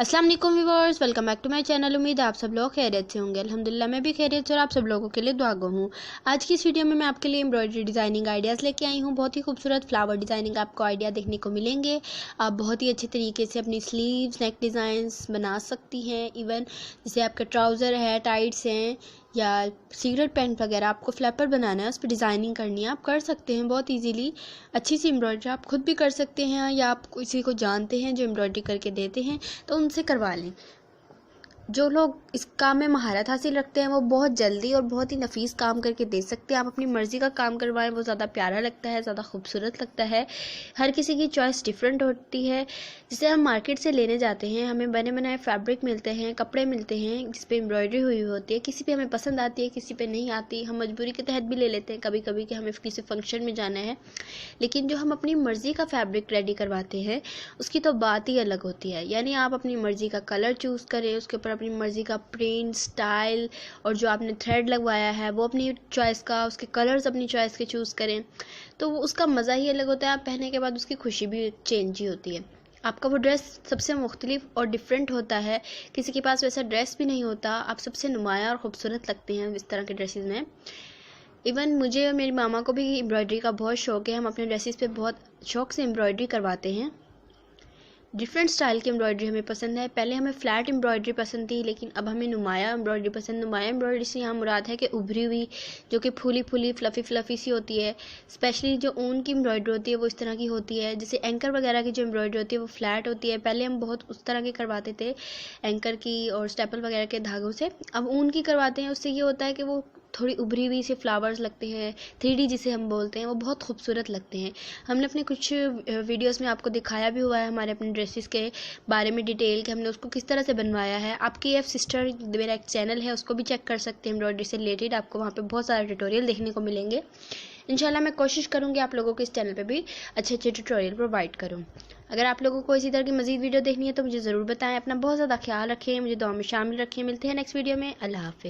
अस्सलाम वालेकुम viewers, welcome back to my channel. उम्मीद है आप सब लोग खैरियत से होंगे। अल्हम्दुलिल्लाह मैं भी खैरियत से और आप सब लोगों के लिए दुआ गो हूँ। आज की इस वीडियो में मैं आपके लिए एम्ब्रॉयडरी डिज़ाइनिंग आइडियाज़ लेके आई हूँ। बहुत ही खूबसूरत फ्लावर डिज़ाइनिंग आपको आइडिया देखने को मिलेंगे। आप बहुत ही अच्छे तरीके से अपनी स्लीव्स, नेक डिज़ाइंस बना सकती हैं। इवन जैसे आपके ट्राउज़र है, टाइट्स हैं या सिगरेट पैंट वगैरह आपको फ्लैपर बनाना है, उस पर डिज़ाइनिंग करनी है, आप कर सकते हैं बहुत इजीली। अच्छी सी एम्ब्रॉयडरी आप खुद भी कर सकते हैं या आप किसी को जानते हैं जो एम्ब्रॉयडरी करके देते हैं तो उनसे करवा लें। जो लोग इस काम में महारत हासिल रखते हैं वो बहुत जल्दी और बहुत ही नफीस काम करके दे सकते हैं। आप अपनी मर्ज़ी का काम करवाएं, वो ज़्यादा प्यारा लगता है, ज़्यादा खूबसूरत लगता है। हर किसी की चॉइस डिफरेंट होती है। जैसे हम मार्केट से लेने जाते हैं, हमें बने बनाए फैब्रिक मिलते हैं, कपड़े मिलते हैं जिस पे एम्ब्रॉयडरी हुई होती है। किसी पे हमें पसंद आती है, किसी पे नहीं आती। हम मजबूरी के तहत भी ले लेते हैं कभी कभी कि हमें किसी फंक्शन में जाना है। लेकिन जो हम अपनी मर्ज़ी का फैब्रिक रेडी करवाते हैं उसकी तो बात ही अलग होती है। यानी आप अपनी मर्ज़ी का कलर चूज़ करें, उसके ऊपर अपनी मर्ज़ी का प्रिंट, स्टाइल और जो आपने थ्रेड लगवाया है वो अपनी चॉइस का, उसके कलर्स अपनी चॉइस के चूज़ करें तो उसका मज़ा ही अलग होता है। आप पहनने के बाद उसकी खुशी भी चेंज ही होती है। आपका वो ड्रेस सबसे मुख्तलिफ और डिफरेंट होता है। किसी के पास वैसा ड्रेस भी नहीं होता। आप सबसे नुमाया और ख़ूबसूरत लगते हैं इस तरह के ड्रेसेस में। इवन मुझे और मेरी मामा को भी एम्ब्रॉयडरी का बहुत शौक़ है। हम अपने ड्रेसेस पे बहुत शौक़ से एम्ब्रॉयडरी करवाते हैं। डिफरेंट स्टाइल की एम्ब्रॉयडरी हमें पसंद है। पहले हमें फ्लैट एम्ब्रॉयडरी पसंद थी, लेकिन अब हमें नुमाया एम्ब्रॉयडरी पसंद। नुमाया एम्ब्रॉयडरी से यहाँ मुराद है कि उभरी हुई, जो कि फूली फूली फ्लफ़ी फ्लफ़ी सी होती है। स्पेशली जो ऊन की एम्ब्रॉयडरी होती है वो इस तरह की होती है। जैसे एंकर वगैरह की जो एम्ब्रॉयडरी होती है वो फ्लैट होती है। पहले हम बहुत उस तरह की करवाते थे एंकर की और स्टेपल वगैरह के धागों से। अब ऊन की करवाते हैं, उससे ये होता है कि वो थोड़ी उभरी हुई से फ्लावर्स लगते हैं, 3D जिसे हम बोलते हैं, वो बहुत खूबसूरत लगते हैं। हमने अपने कुछ वीडियोस में आपको दिखाया भी हुआ है हमारे अपने ड्रेसेस के बारे में डिटेल कि हमने उसको किस तरह से बनवाया है। आपकी एफ सिस्टर मेरा एक चैनल है, उसको भी चेक कर सकते हैं एम्ब्रॉयडरी से रिलेटेड। आपको वहाँ पे बहुत सारे ट्यूटोरियल देखने को मिलेंगे। इंशाल्लाह मैं कोशिश करूँगी आप लोगों को इस चैनल पर भी अच्छे अच्छे ट्यूटोरियल प्रोवाइड करूँ। अगर आप लोगों को इसी तरह की मज़ीद वीडियो देखनी है तो मुझे ज़रूर बताएं। अपना बहुत ज़्यादा ख्याल रखें, मुझे दुआ में शामिल रखें। मिलते हैं नेक्स्ट वीडियो में। अल्लाह हाफ़िज़।